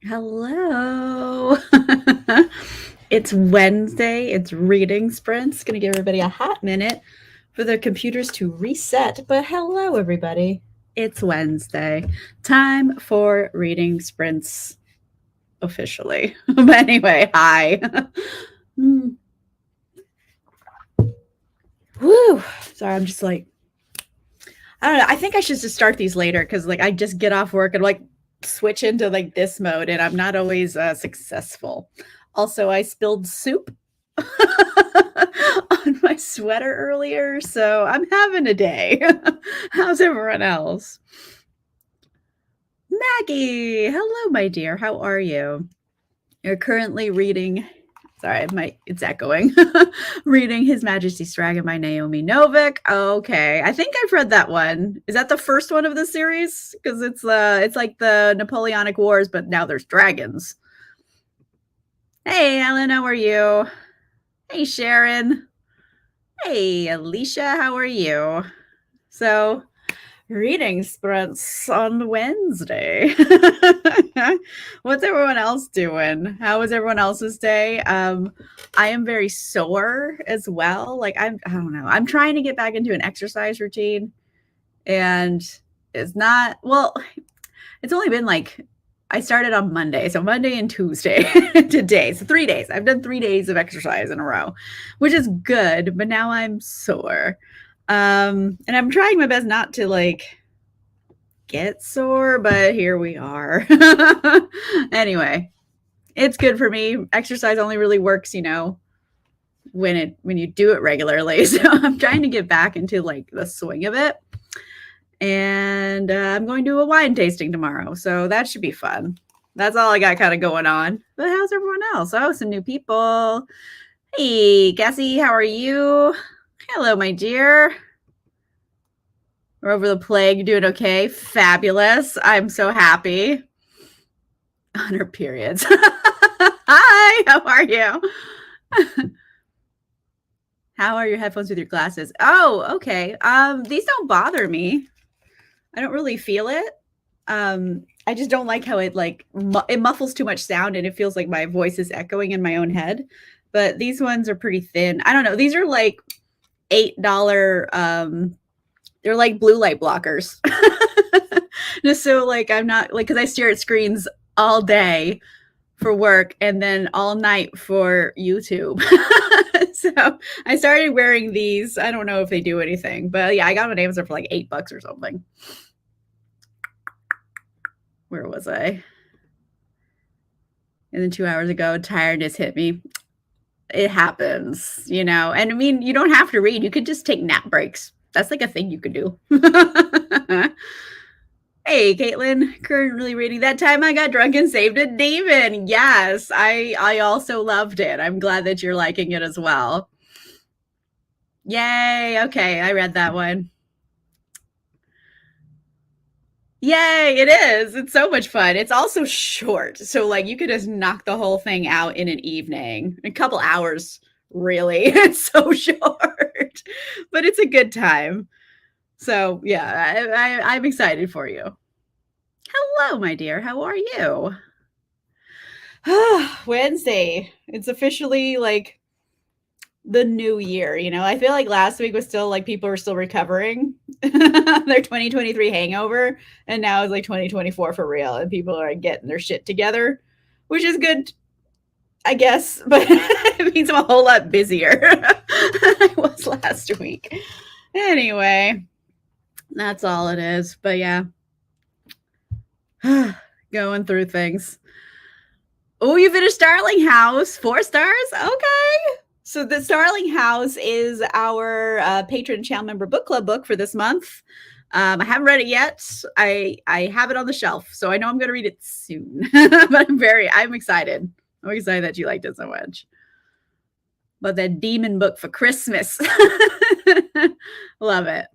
Hello. It's Wednesday. It's reading sprints. Going to give everybody a hot minute for their computers to reset. But hello, everybody. It's Wednesday. Time for reading sprints officially. But anyway, hi. Hmm. Woo. Sorry, I'm just like, I don't know. I think I should just start these later because, like, I just get off work and, like, switch into, like, this mode and I'm not always successful. Also, I spilled soup on my sweater earlier, so I'm having a day. How's everyone else? Maggie, hello, my dear. How are you? You're currently reading. Sorry, it's echoing. Reading His Majesty's Dragon by Naomi Novik. Okay, I think I've read that one. Is that the first one of the series? Because it's like the Napoleonic Wars, but now there's dragons. Hey, Ellen, how are you? Hey, Sharon. Hey, Alicia, how are you? So, reading sprints on Wednesday. What's everyone else doing? How was everyone else's day? I am very sore as well. Like I don't know. I'm trying to get back into an exercise routine and it's not well, it's only been like I started on Monday. So Monday and Tuesday today. So 3 days. I've done 3 days of exercise in a row, which is good, but now I'm sore. And I'm trying my best not to like get sore, but here we are. Anyway, it's good for me. Exercise only really works, when you do it regularly. So I'm trying to get back into like the swing of it. And I'm going to a wine tasting tomorrow, so that should be fun. That's all I got kind of going on. But how's everyone else? Oh, some new people. Hey, Cassie, how are you? Hello, my dear. We're over the plague, doing okay. Fabulous. I'm so happy. On her periods. Hi, how are you? How are your headphones with your glasses? Oh, okay. These don't bother me. I don't really feel it. I just don't like how it it muffles too much sound and it feels like my voice is echoing in my own head. But these ones are pretty thin. I don't know. These are like $8 they're like blue light blockers. Just so like I'm not like, because I stare at screens all day for work and then all night for YouTube. So I started wearing these. I don't know if they do anything, but yeah, I got them on Amazon for like $8 or something. Where was I? And then 2 hours ago, tiredness hit me. It happens, And I mean, you don't have to read. You could just take nap breaks. That's like a thing you could do. Hey, Caitlin, currently reading That Time I Got Drunk and Saved a Demon. Yes, I also loved it. I'm glad that you're liking it as well. Yay. Okay, I read that one. Yay, it is. It's so much fun. It's also short. So like you could just knock the whole thing out in an evening. A couple hours, really. It's so short. But it's a good time. So yeah, I'm excited for you. Hello, my dear. How are you? Wednesday. It's officially like the new year, I feel like last week was still like people were still recovering their 2023 hangover, and now it's like 2024 for real, and people are getting their shit together, which is good, I guess, but it means I'm a whole lot busier than I was last week. Anyway, that's all it is. But yeah, going through things. Oh, you finished Starling House, 4 stars? Okay. So the Starling House is our patron channel member book club book for this month. I haven't read it yet. I have it on the shelf, so I know I'm going to read it soon. But I'm excited. I'm excited that you liked it so much. But that demon book for Christmas. Love it.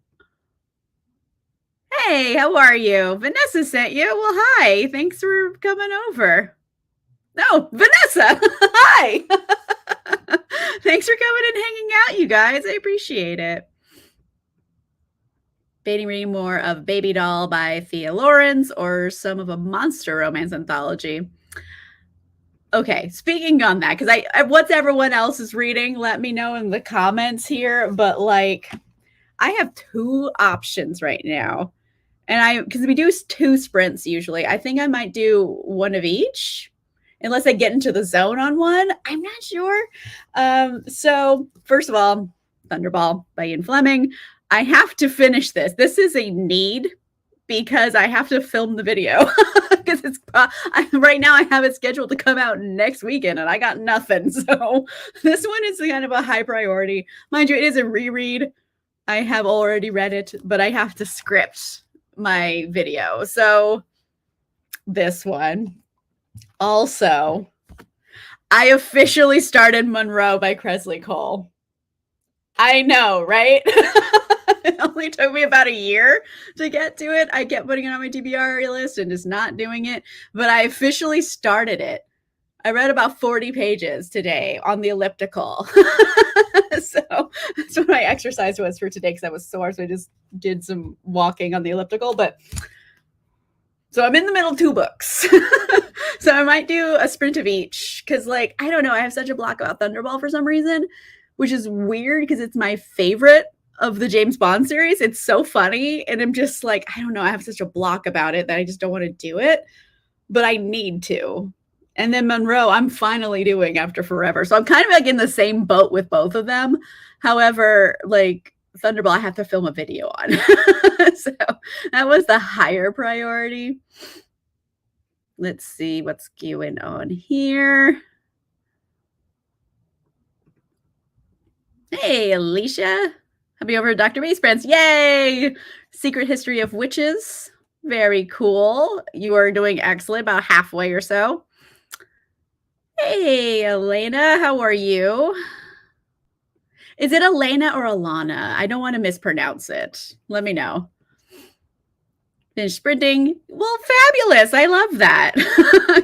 Hey, how are you? Vanessa sent you. Well, hi. Thanks for coming over. No, Vanessa. Hi. Thanks for coming and hanging out, you guys. I appreciate it. Debating reading more of Baby Doll by Thea Lawrence or some of a monster romance anthology. Okay, speaking on that, because what's everyone else is reading, let me know in the comments here. But like, I have two options right now. And because we do two sprints usually, I think I might do one of each, unless I get into the zone on one. I'm not sure. So first of all, Thunderball by Ian Fleming. I have to finish this. This is a need because I have to film the video because right now I have it scheduled to come out next weekend and I got nothing. So this one is kind of a high priority. Mind you, it is a reread. I have already read it, but I have to script my video. So this one. Also, I officially started Monroe by Kresley Cole. I know, right? It only took me about a year to get to it. I kept putting it on my TBR list and just not doing it, but I officially started it. I read about 40 pages today on the elliptical. So that's what my exercise was for today because I was sore. So I just did some walking on the elliptical. But so I'm in the middle of two books. So I might do a sprint of each because, like, I don't know. I have such a block about Thunderball for some reason, which is weird because it's my favorite of the James Bond series. It's so funny. And I'm just like, I don't know. I have such a block about it that I just don't want to do it. But I need to. And then Monroe, I'm finally doing after forever. So I'm kind of like in the same boat with both of them. However, like Thunderball, I have to film a video on. So that was the higher priority. Let's see what's going on here. Hey, Alicia. Happy over Dr. Baseprints. Yay! Secret History of Witches. Very cool. You are doing excellent, about halfway or so. Hey, Elena, how are you? Is it Elena or Alana? I don't want to mispronounce it. Let me know. Finish sprinting. Well, fabulous. I love that.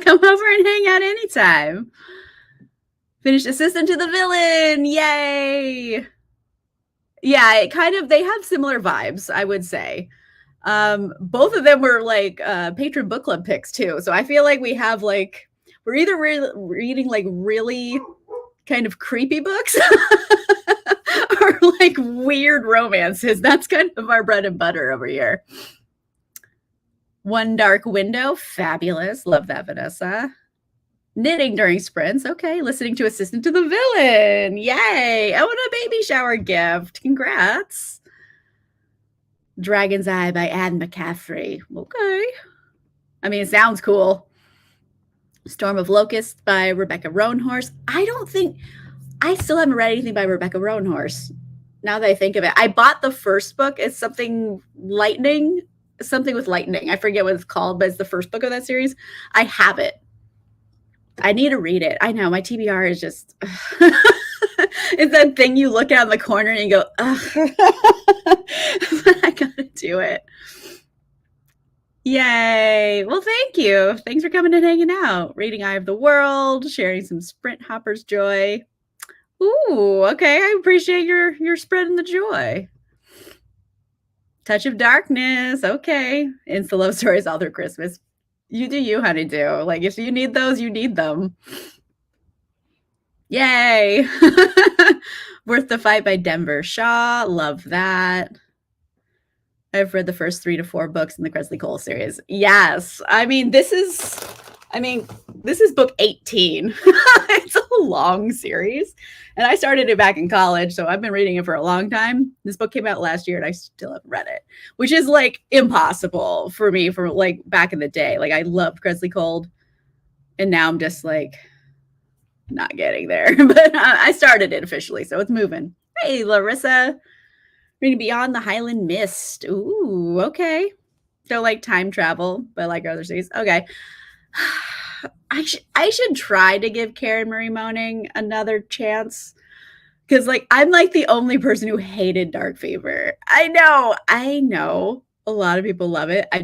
Come over and hang out anytime. Finished assistant to the villain. Yay. Yeah, it kind of, they have similar vibes, I would say. Both of them were like patron book club picks too. So I feel like we have like, we're either reading like really kind of creepy books or like weird romances. That's kind of our bread and butter over here. One Dark Window. Fabulous. Love that, Vanessa. Knitting during sprints. Okay. Listening to Assistant to the Villain. Yay. Oh, and a baby shower gift. Congrats. Dragon's Eye by Anne McCaffrey. Okay. I mean, it sounds cool. Storm of Locusts by Rebecca Roanhorse. I still haven't read anything by Rebecca Roanhorse. Now that I think of it, I bought the first book. It's something with lightning. I forget what it's called, but it's the first book of that series. I have it. I need to read it. I know my TBR is just, it's that thing you look at in the corner and you go, ugh. I gotta do it. Yay. Well, thank you. Thanks for coming and hanging out. Reading Eye of the World, sharing some Sprint Hoppers joy. Ooh, okay. I appreciate your spreading the joy. Touch of Darkness. Okay. Insta love stories all through Christmas. You do you, honeydew. Like, if you need those, you need them. Yay. Worth the Fight by Denver Shaw. Love that. I've read the first 3 to 4 books in the Kresley Cole series. Yes. I mean, this is book 18. It's a long series. And I started it back in college, so I've been reading it for a long time. This book came out last year and I still haven't read it, which is like impossible for me for like back in the day. Like I loved Kresley Cole and now I'm just like not getting there. But I started it officially, so it's moving. Hey, Larissa. Reading Beyond the Highland Mist. Ooh, okay. Don't like time travel, but I like other series. Okay. I should try to give Karen Marie Moaning another chance. Because like I'm like the only person who hated Dark Fever. I know. A lot of people love it. I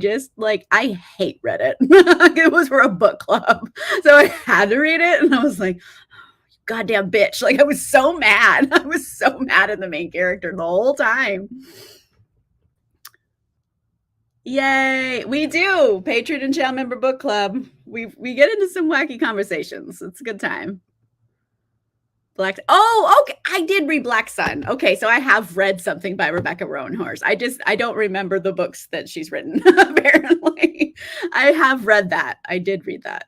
hate Reddit. It was for a book club. So I had to read it and I was like, goddamn bitch. Like I was so mad. I was so mad at the main character the whole time. Yay! We do. Patron and channel member book club. We get into some wacky conversations. It's a good time. Okay. I did read Black Sun. Okay, so I have read something by Rebecca Roanhorse. I don't remember the books that she's written, apparently. I have read that. I did read that.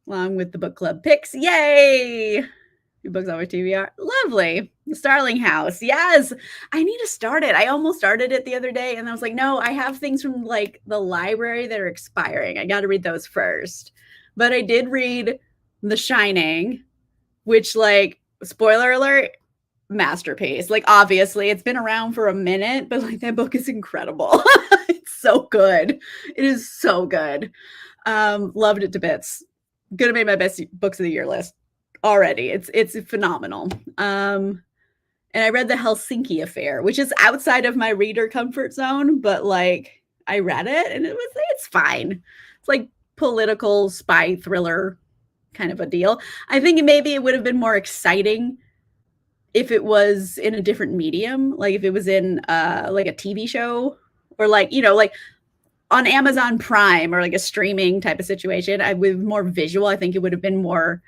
Along with the book club picks. Yay! Your books over TBR. Lovely. The Starling House. Yes. I need to start it. I almost started it the other day and I was like, no, I have things from like the library that are expiring. I got to read those first. But I did read The Shining, which, like, spoiler alert, masterpiece. Like, obviously, it's been around for a minute, but like that book is incredible. It's so good. It is so good. Loved it to bits. Gonna make my best books of the year list already. It's phenomenal. And I read The Helsinki Affair, which is outside of my reader comfort zone, but like I read it and it's fine. It's like political spy thriller kind of a deal. I think maybe it would have been more exciting if it was in a different medium, like if it was in like a TV show or like, like on Amazon Prime or like a streaming type of situation. With more visual, I think it would have been more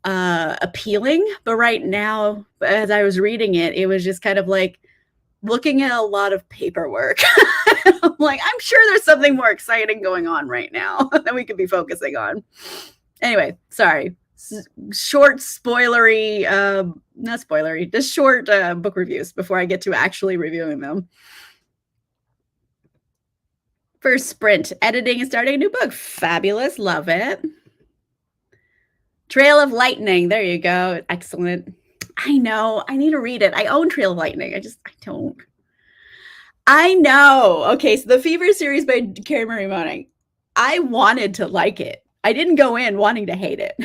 appealing. But right now, as I was reading it, it was just kind of like looking at a lot of paperwork. I'm like, I'm sure there's something more exciting going on right now that we could be focusing on. Anyway, sorry. Short spoilery, not spoilery, just short book reviews before I get to actually reviewing them. First sprint, editing and starting a new book. Fabulous. Love it. Trail of Lightning. There you go. Excellent. I know. I need to read it. I own Trail of Lightning. I don't. I know. Okay, so the Fever series by Carrie Marie Moning. I wanted to like it. I didn't go in wanting to hate it.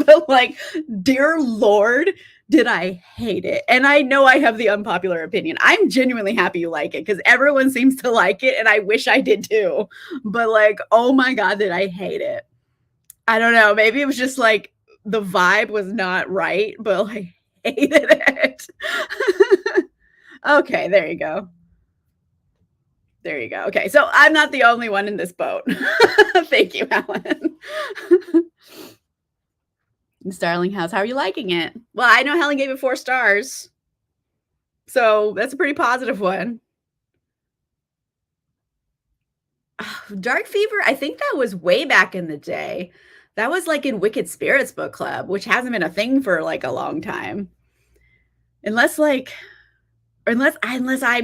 But like, dear Lord, did I hate it. And I know I have the unpopular opinion. I'm genuinely happy you like it because everyone seems to like it and I wish I did too. But like, oh my God, did I hate it. I don't know. Maybe it was just like the vibe was not right, but I hated it. Okay, there you go. There you go. Okay, so I'm not the only one in this boat. Thank you, Helen. Starling House, how are you liking it? Well, I know Helen gave it 4 stars. So that's a pretty positive one. Dark Fever, I think that was way back in the day. That was like in Wicked Spirits Book Club, which hasn't been a thing for like a long time. Unless I'm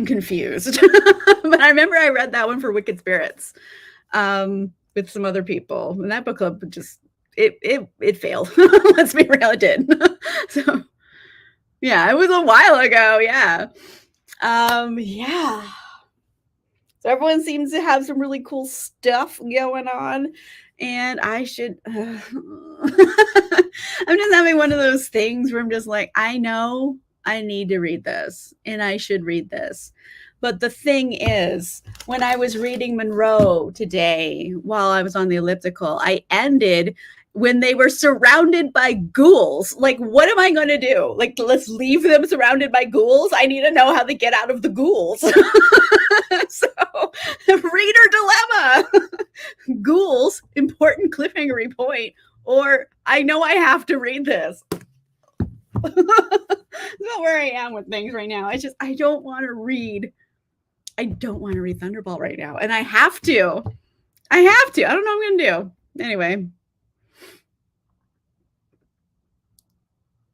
confused. But I remember I read that one for Wicked Spirits with some other people. And that book club just it failed. Let's be real, it did. So yeah, it was a while ago. Yeah. Yeah. So everyone seems to have some really cool stuff going on. And I should I'm just having one of those things where I'm just like, I know I need to read this and I should read this. But the thing is, when I was reading Monroe today while I was on the elliptical, I ended when they were surrounded by ghouls. Like, what am I going to do? Like, let's leave them surrounded by ghouls? I need to know how they get out of the ghouls. So, reader dilemma. Ghouls, important cliffhangery point, or I know I have to read this. That's not where I am with things right now. It's just I don't want to read Thunderbolt right now. And I have to. I don't know what I'm gonna do. Anyway.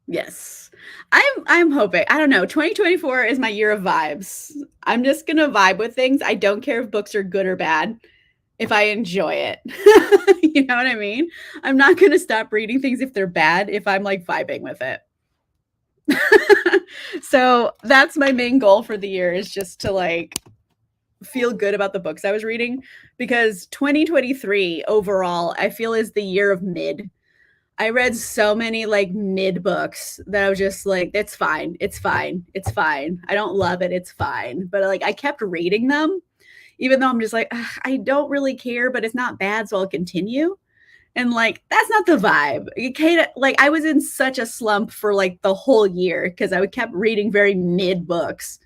Yes. I'm hoping. I don't know. 2024 is my year of vibes. I'm just gonna vibe with things. I don't care if books are good or bad. If I enjoy it. You know what I mean? I'm not gonna stop reading things if they're bad, if I'm like vibing with it. So that's my main goal for the year, is just to like feel good about the books I was reading, because 2023 overall I feel is the year of mid. I read so many like mid books that I was just like, it's fine. It's fine. It's fine. I don't love it. It's fine. But like I kept reading them, even though I'm just like, I don't really care, but it's not bad, so I'll continue. And like, that's not the vibe. Like I was in such a slump for like the whole year because I kept reading very mid books.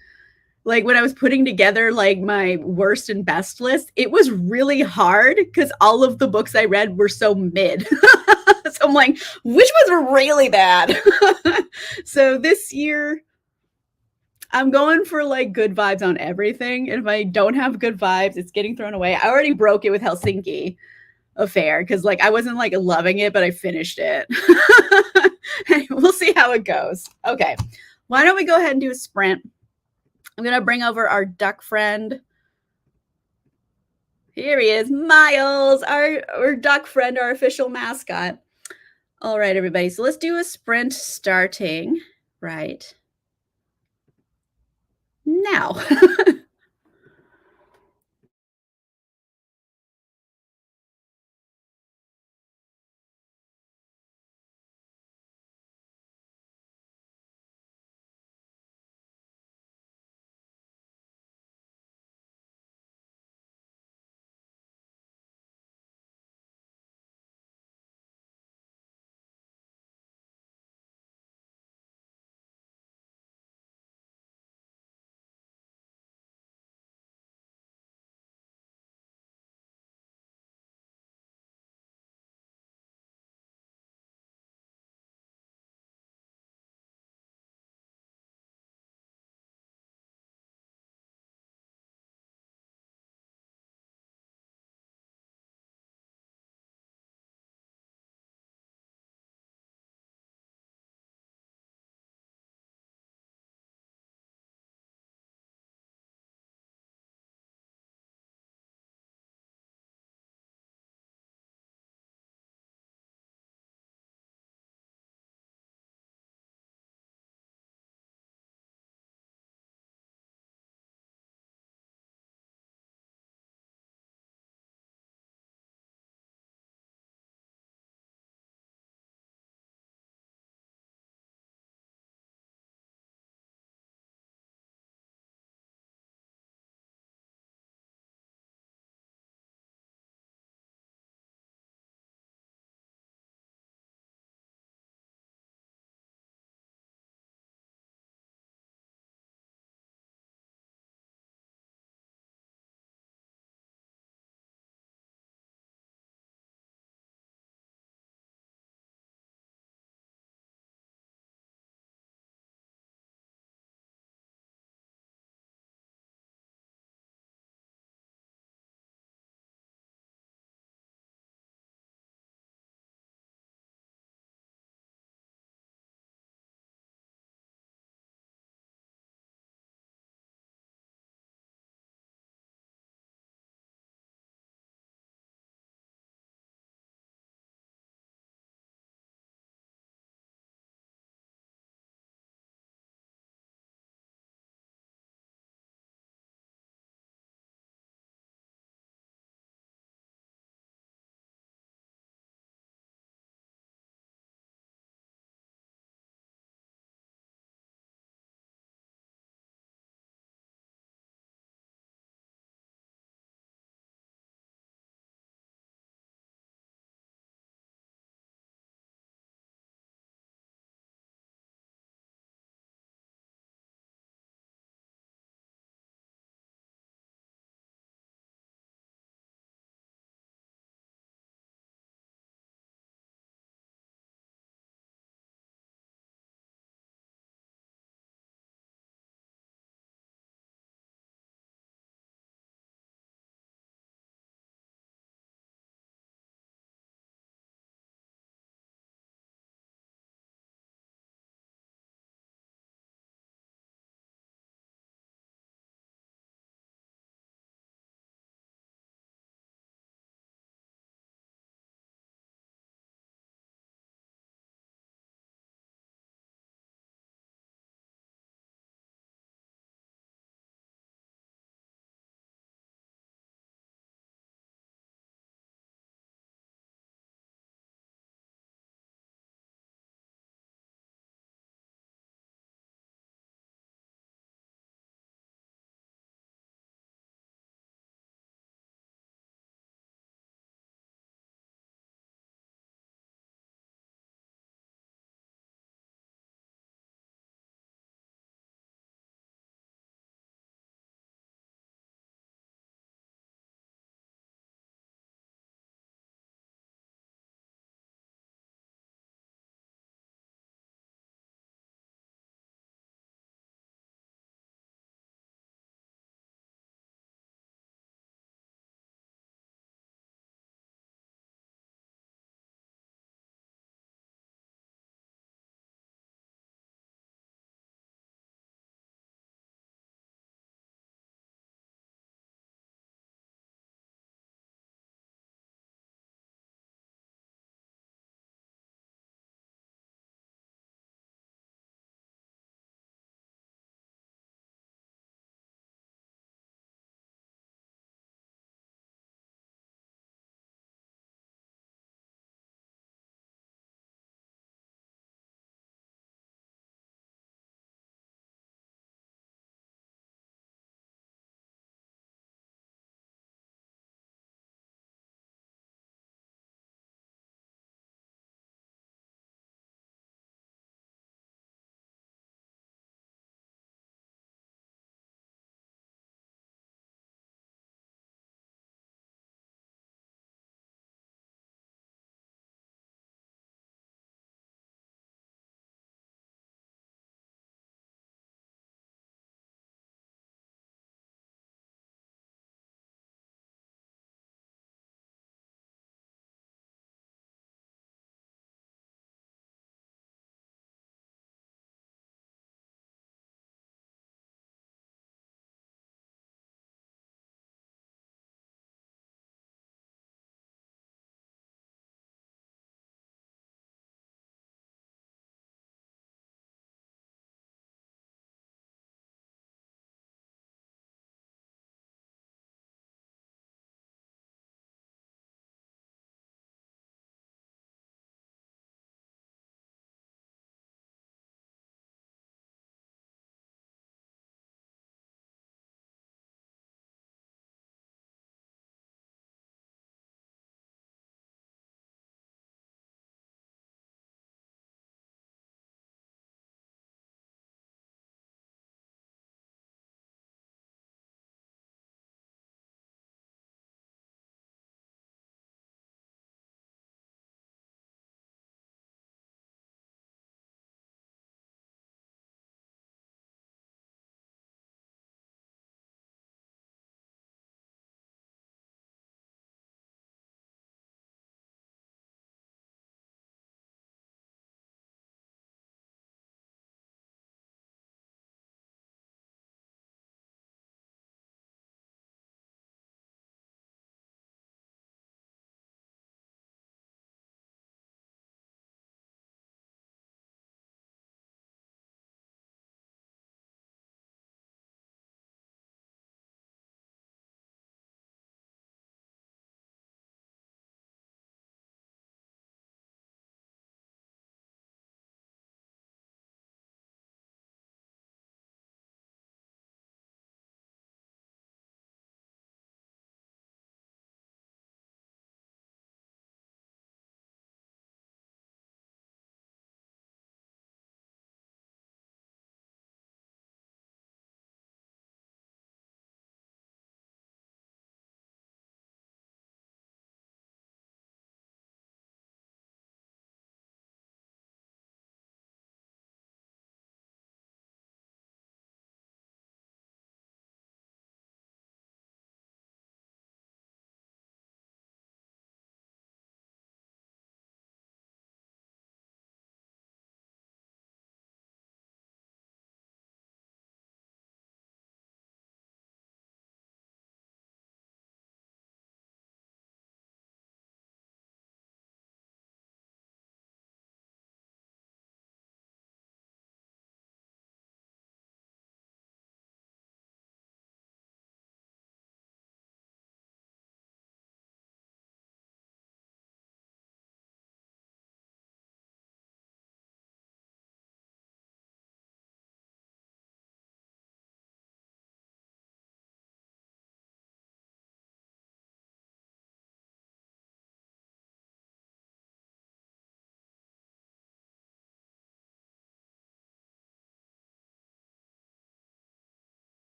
Like, when I was putting together, like, my worst and best list, it was really hard because all of the books I read were so mid. So I'm like, which ones were really bad? So this year, I'm going for like good vibes on everything. And if I don't have good vibes, it's getting thrown away. I already broke it with Helsinki Affair because like I wasn't like loving it, but I finished it. We'll see how it goes. Okay. Why don't we go ahead and do a sprint? I'm going to bring over our duck friend. Here he is, Miles, our duck friend, our official mascot. All right, everybody. So let's do a sprint starting right now.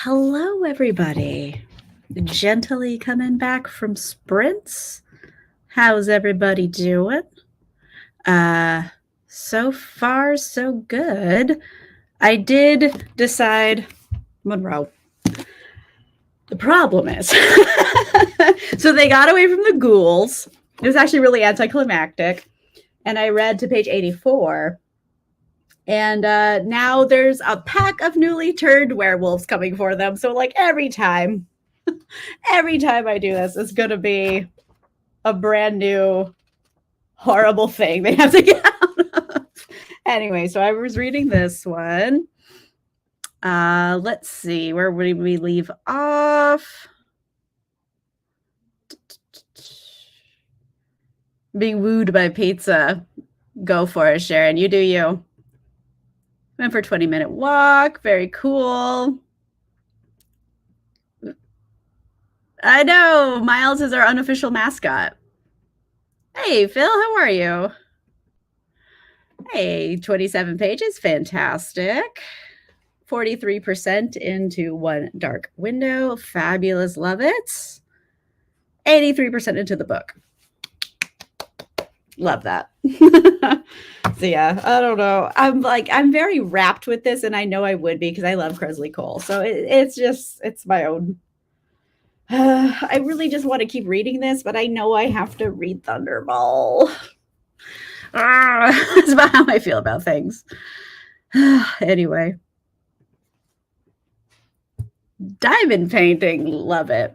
Hello, everybody. Gently coming back from sprints. How's everybody doing? So far, so good. I did decide, Monroe. The problem is, so they got away from the ghouls. It was actually really anticlimactic. And I read to page 84. And now there's a pack of newly turned werewolves coming for them. So, like, every time I do this, it's going to be a brand new horrible thing they have to get out of. Anyway, so I was reading this one. Let's see, where would we leave off? Being wooed by pizza. Go for it, Sharon. You do you. Went for a 20-minute walk. Very cool. I know. Miles is our unofficial mascot. Hey, Phil, how are you? Hey, 27 pages. Fantastic. 43% into One Dark Window. Fabulous. Love it. 83% into the book. Love that. So yeah, I don't know. I'm very wrapped with this, and I know I would be because I love Kresley Cole. So it's my own. I really just want to keep reading this, but I know I have to read Thunderball. That's about how I feel about things. Anyway. Diamond painting, love it.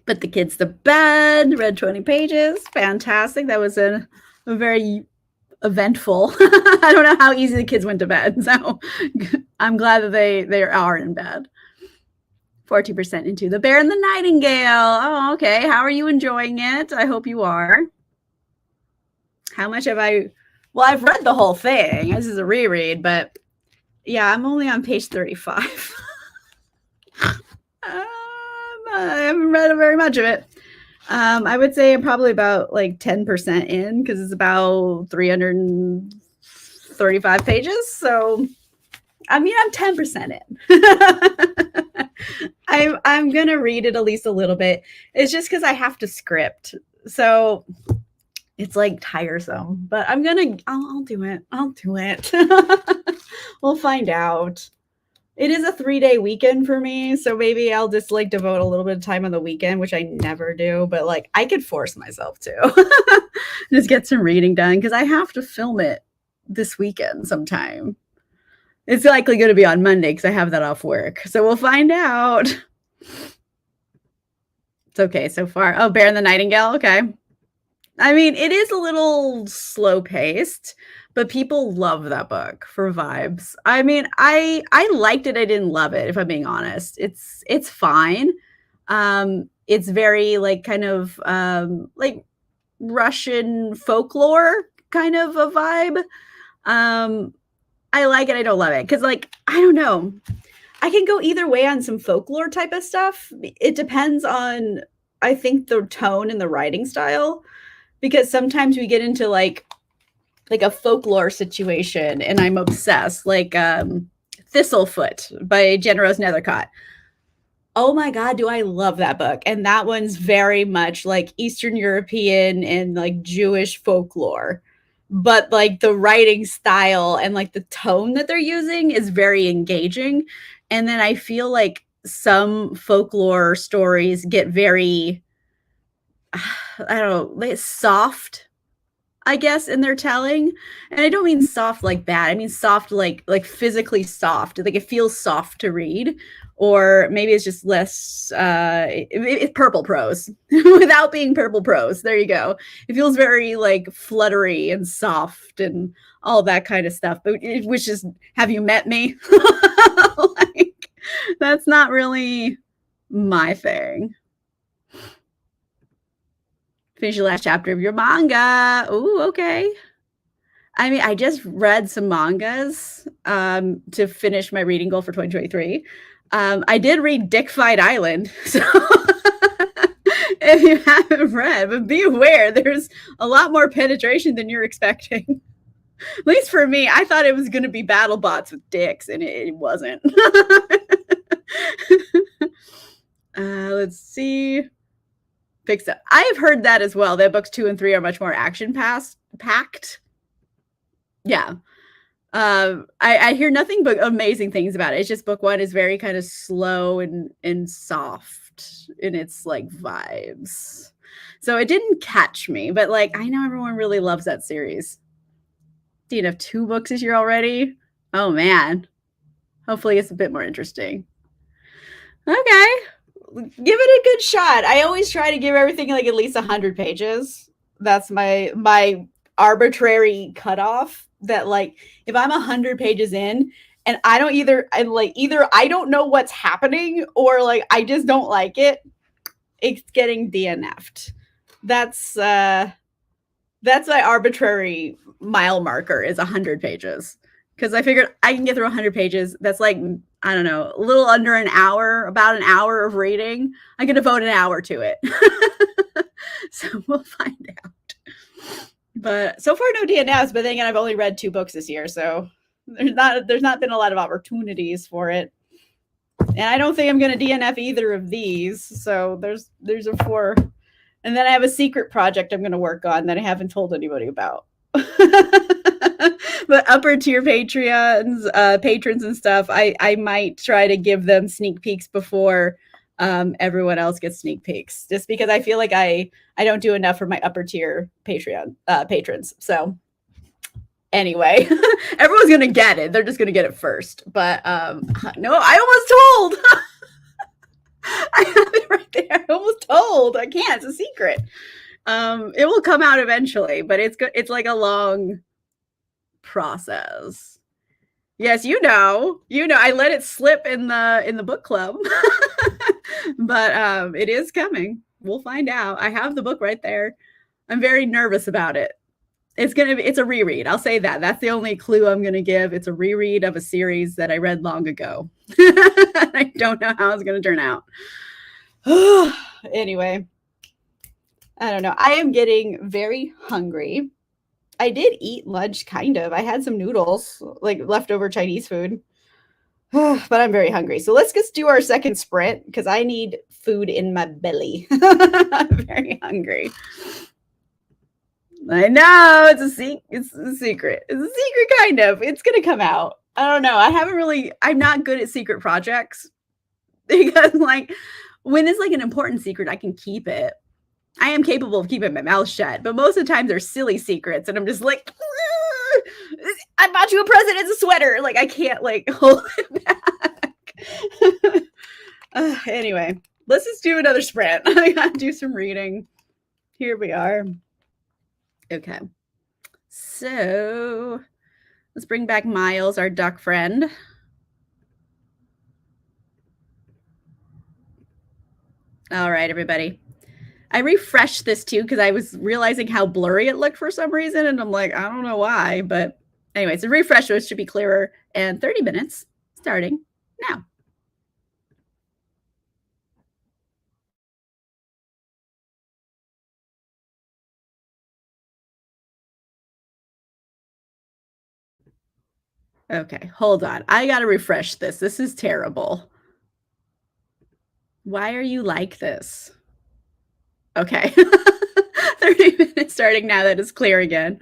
Put the kids to bed, read 20 pages. Fantastic. That was a very eventful. I don't know how easy the kids went to bed. So I'm glad that they are in bed. 40% into The Bear and the Nightingale. Oh, okay. How are you enjoying it? I hope you are. How much have I... Well, I've read the whole thing. This is a reread, but yeah, I'm only on page 35. I haven't read very much of it. I would say I'm probably about like 10% in because it's about 335 pages. So, I mean, I'm 10% in. I'm going to read it at least a little bit. It's just because I have to script. So it's like tiresome, but I'll do it. I'll do it. We'll find out. It is a 3-day weekend for me, so maybe I'll just like devote a little bit of time on the weekend, which I never do, but like I could force myself to just get some reading done because I have to film it this weekend sometime. It's likely going to be on Monday because I have that off work, so we'll find out. It's okay so far. Oh, Bear and the Nightingale. Okay. I mean, it is a little slow paced, but people love that book for vibes. I mean, I liked it. I didn't love it, if I'm being honest. It's fine. It's very like kind of like Russian folklore kind of a vibe. I like it. I don't love it because like I don't know. I can go either way on some folklore type of stuff. It depends on I think the tone and the writing style. Because sometimes we get into like a folklore situation and I'm obsessed, like Thistlefoot by Jen Rose Nethercott. Oh my God, do I love that book. And that one's very much like Eastern European and like Jewish folklore. But like the writing style and like the tone that they're using is very engaging. And then I feel like some folklore stories get very... I don't know, soft, I guess, in their telling. And I don't mean soft like that. I mean soft like physically soft. Like it feels soft to read. Or maybe it's just less it's purple prose without being purple prose. There you go. It feels very like fluttery and soft and all that kind of stuff. But which is, have you met me? Like, that's not really my thing. Finish the last chapter of your manga. Ooh, okay. I mean, I just read some mangas to finish my reading goal for 2023. I did read Dick Fight Island. So if you haven't read, but be aware, there's a lot more penetration than you're expecting. At least for me, I thought it was gonna be battle bots with dicks, and it wasn't. Let's see. Fix it. I have heard that as well, that books 2 and 3 are much more action packed. Yeah. I hear nothing but amazing things about it. It's just book 1 is very kind of slow and soft in its, like, vibes. So it didn't catch me, but, like, I know everyone really loves that series. Do you have 2 books this year already? Oh, man. Hopefully, it's a bit more interesting. Okay. Give it a good shot. I always try to give everything, like, at least 100 pages. That's my arbitrary cutoff that, like, if I'm 100 pages in and I don't either I don't know what's happening or, like, I just don't like it, it's getting DNF'd. That's my arbitrary mile marker is 100 pages. Because I figured I can get through 100 pages. That's like, I don't know, a little under an hour, about an hour of reading. I can devote an hour to it. So we'll find out. But so far, no DNFs. But then again, I've only read 2 books this year, so there's not been a lot of opportunities for it. And I don't think I'm going to DNF either of these. So there's a 4. And then I have a secret project I'm going to work on that I haven't told anybody about. But upper tier patrons and stuff, I might try to give them sneak peeks before everyone else gets sneak peeks, just because I feel like I don't do enough for my upper tier Patreon patrons. So anyway, everyone's gonna get it. They're just gonna get it first. But no, I almost told. I have it right there. I almost told. I can't. It's a secret. It will come out eventually, but it's like a long process. Yes, I let it slip in the book club. But it is coming. We'll find out. I have the book right there. I'm very nervous about it. It's a reread. I'll say that. That's the only clue I'm gonna give. It's a reread of a series that I read long ago. I don't know how it's gonna turn out. Anyway, I don't know. I am getting very hungry. I did eat lunch, kind of. I had some noodles, like leftover Chinese food, but I'm very hungry. So let's just do our second sprint because I need food in my belly. I'm very hungry. I know it's a secret. It's a secret. It's a secret, kind of. It's gonna come out. I don't know. I'm not good at secret projects because, like, when it's like an important secret, I can keep it. I am capable of keeping my mouth shut, but most of the time they're silly secrets, and I'm just like, I bought you a present. It's a sweater. Like, I can't, like, hold it back. Anyway, let's just do another sprint. I gotta do some reading. Here we are. Okay. So let's bring back Miles, our duck friend. All right, everybody. I refreshed this too because I was realizing how blurry it looked for some reason, and I'm like, I don't know why, but anyway, it's a refresh, so it should be clearer. And 30 minutes starting now. Okay, hold on. I gotta refresh this. This is terrible. Why are you like this? Okay. 30 minutes starting now that it's clear again.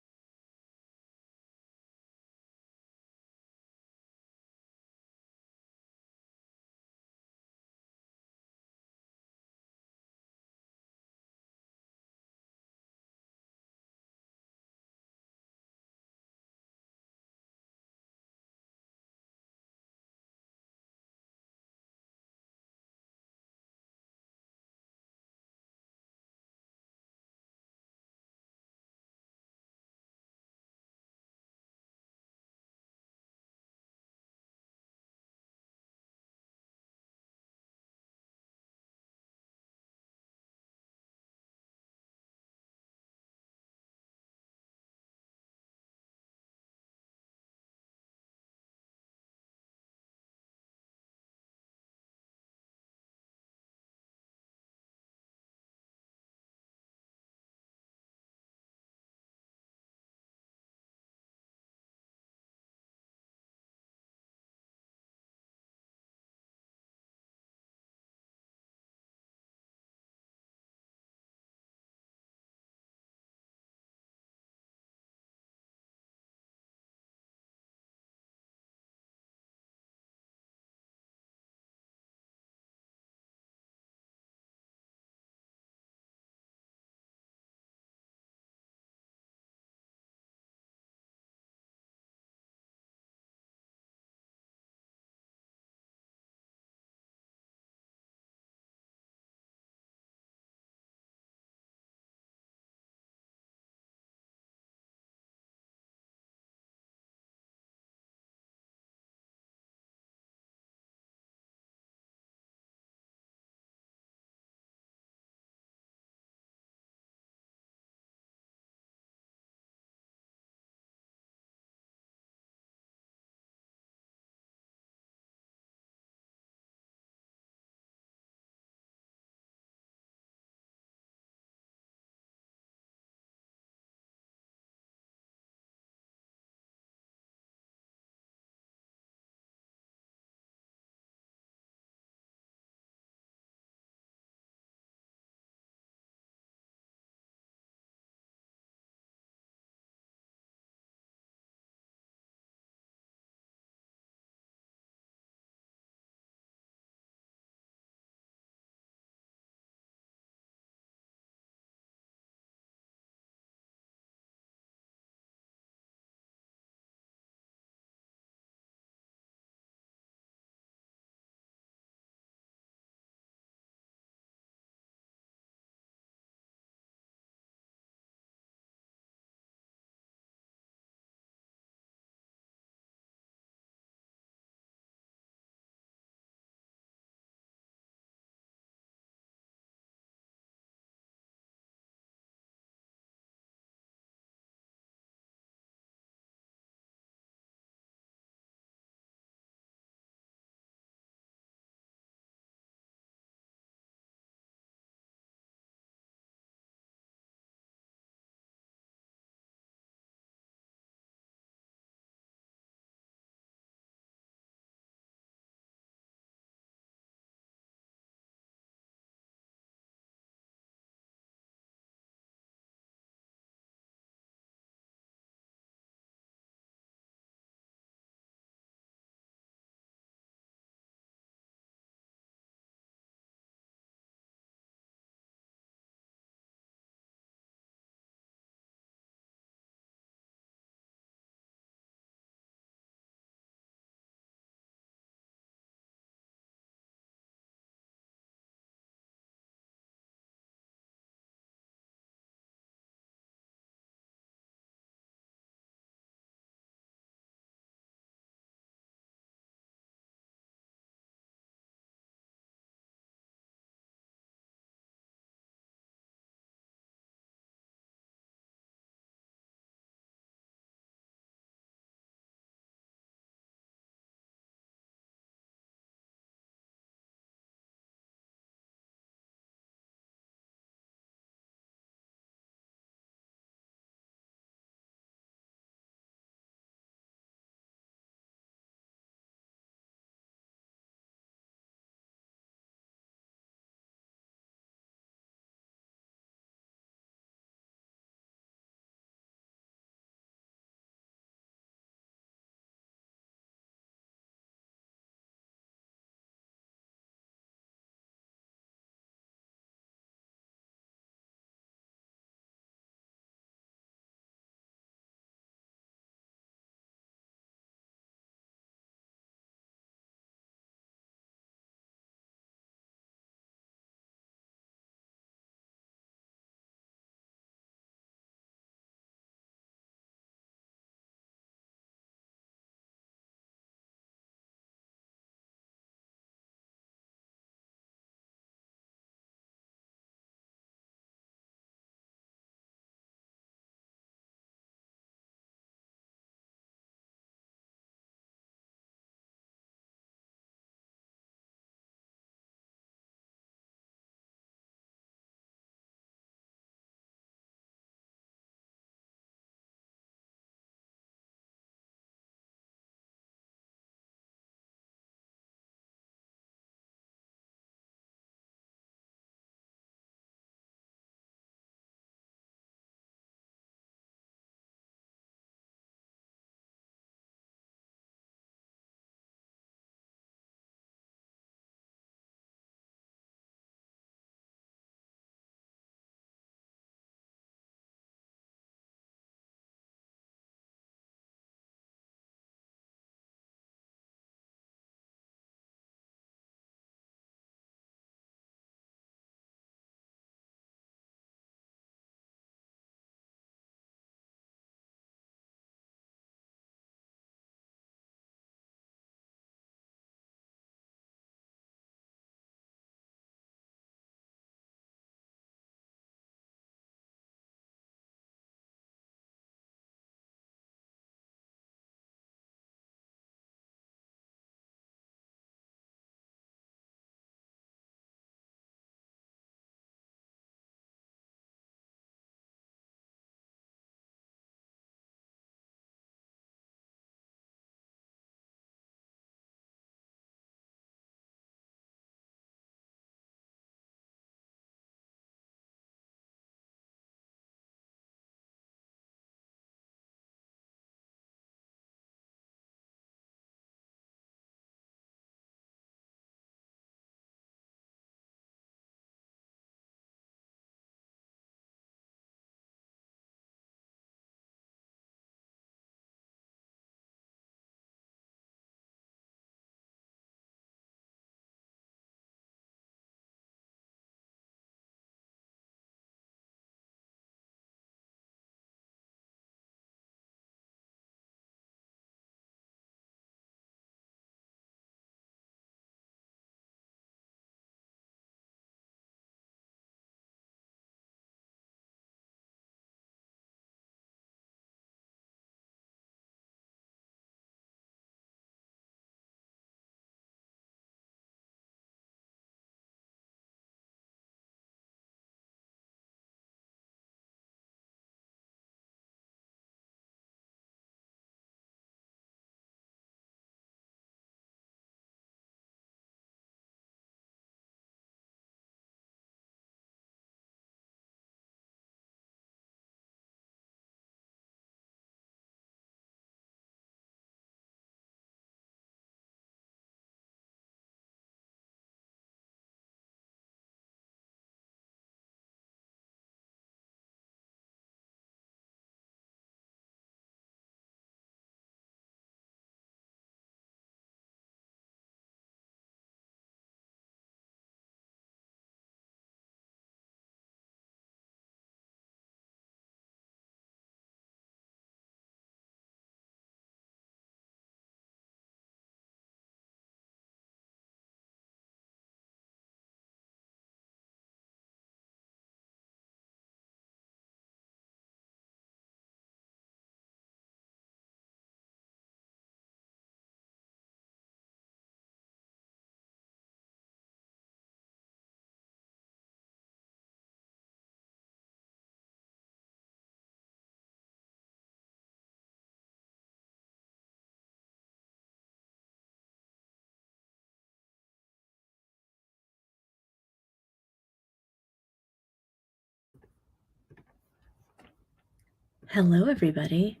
Hello, everybody.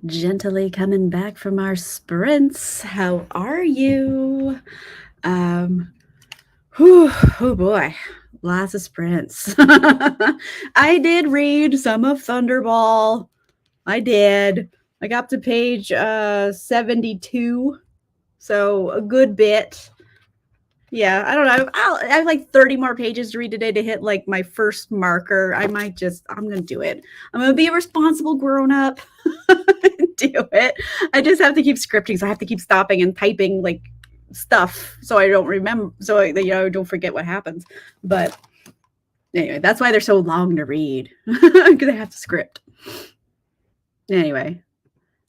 Gently coming back from our sprints. How are you? Oh boy, lots of sprints. I did read some of Thunderball. I did. I got to page 72, so a good bit. Yeah, I don't know. I have like 30 more pages to read today to hit like my first marker. I'm gonna do it. I'm gonna be a responsible grown up and do it. I just have to keep scripting, so I have to keep stopping and typing like stuff so I don't remember, so I don't forget what happens. But anyway, that's why they're so long to read, because I have to script. Anyway,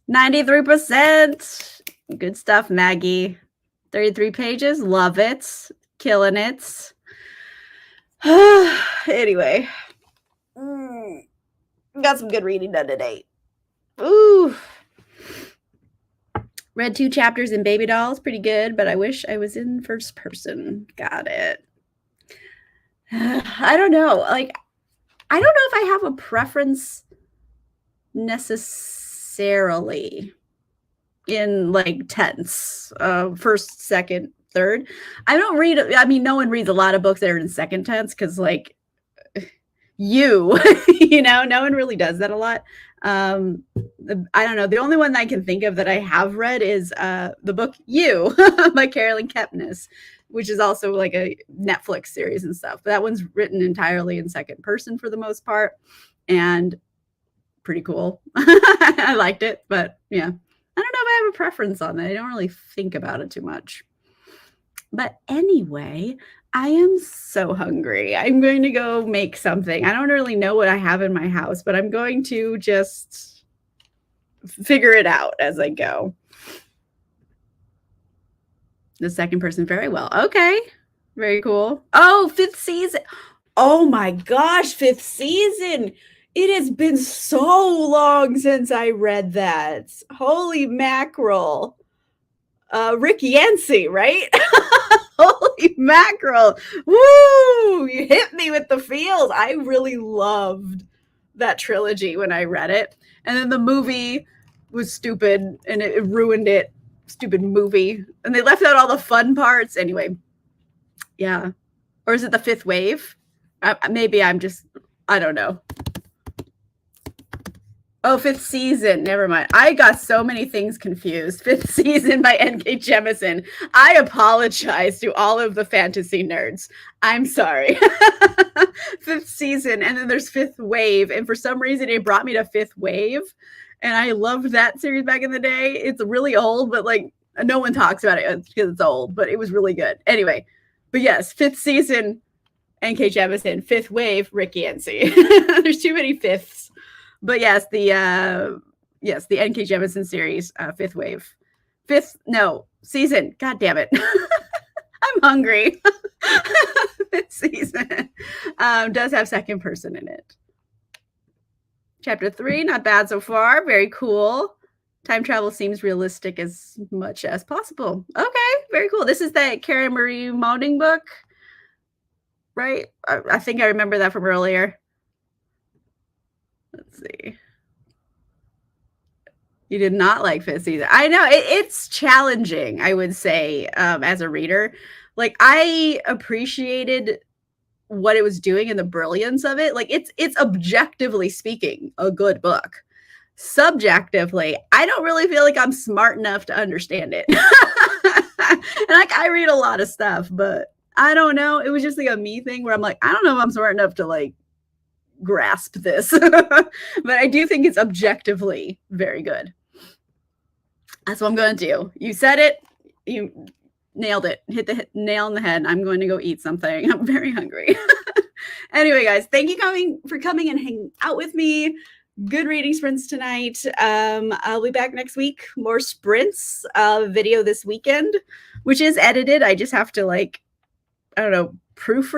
93%. Good stuff, Maggie. 33 pages. Love it. Killing it. Anyway. Got some good reading done today. Ooh. Read 2 chapters in Baby Dolls. Pretty good, but I wish I was in first person. Got it. I don't know. Like, I don't know if I have a preference necessarily in like tense, first, second, third. I don't read. I mean, no one reads a lot of books that are in second tense because, like, no one really does that a lot. I don't know. The only one that I can think of that I have read is the book You by Carolyn Kepnes, which is also like a Netflix series and stuff. But that one's written entirely in second person for the most part, and pretty cool. I liked it, but yeah. I don't know if I have a preference on that. I don't really think about it too much. But anyway, I am so hungry. I'm going to go make something. I don't really know what I have in my house, but I'm going to just figure it out as I go. The second person, very well. Okay. Very cool. Oh, 5th season. Oh my gosh, 5th season. It has been so long since I read that. Holy mackerel. Rick Yancey, right? Holy mackerel. Woo! You hit me with the feels. I really loved that trilogy when I read it. And then the movie was stupid and it ruined it. Stupid movie. And they left out all the fun parts. Anyway, yeah. Or is it the 5th wave? Maybe I'm just, I don't know. Oh, 5th season. Never mind. I got so many things confused. 5th season by N.K. Jemisin. I apologize to all of the fantasy nerds. I'm sorry. 5th season. And then there's 5th wave. And for some reason, it brought me to 5th wave. And I loved that series back in the day. It's really old, but like no one talks about it because it's old, but it was really good. Anyway, but yes, 5th season, N.K. Jemisin. 5th wave, Rick Yancey. There's too many fifths. But yes, the N.K. Jemisin series, 5th wave. Season. God damn it. I'm hungry. 5th season. Does have second person in it. Chapter 3, not bad so far. Very cool. Time travel seems realistic as much as possible. Okay, very cool. This is that Karen Marie Moning book, right? I think I remember that from earlier. Let's see. You did not like 5th season. I know it's challenging, I would say, as a reader. Like, I appreciated what it was doing and the brilliance of it. Like, it's objectively speaking a good book. Subjectively, I don't really feel like I'm smart enough to understand it. And like, I read a lot of stuff, but I don't know. It was just like a me thing where I'm like, I don't know if I'm smart enough to like grasp this. But I do think it's objectively very good. That's what I'm going to do. You said it. You nailed it. Hit the nail on the head. I'm going to go eat something. I'm very hungry. Anyway, guys, thank you for coming and hanging out with me. Good reading sprints tonight. I'll be back next week. More sprints. Video this weekend, which is edited. I just have to like, I don't know, proof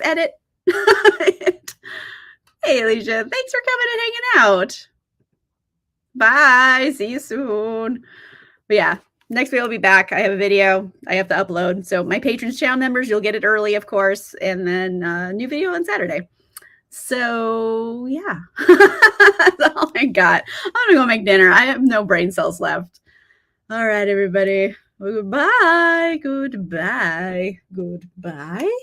edit. Hey, Alicia, thanks for coming and hanging out. Bye. See you soon. But yeah, next week I'll be back. I have a video I have to upload. So my patrons channel members, you'll get it early, of course. And then new video on Saturday. So yeah, that's all I got. I'm gonna go make dinner. I have no brain cells left. All right, everybody. Goodbye. Goodbye. Goodbye.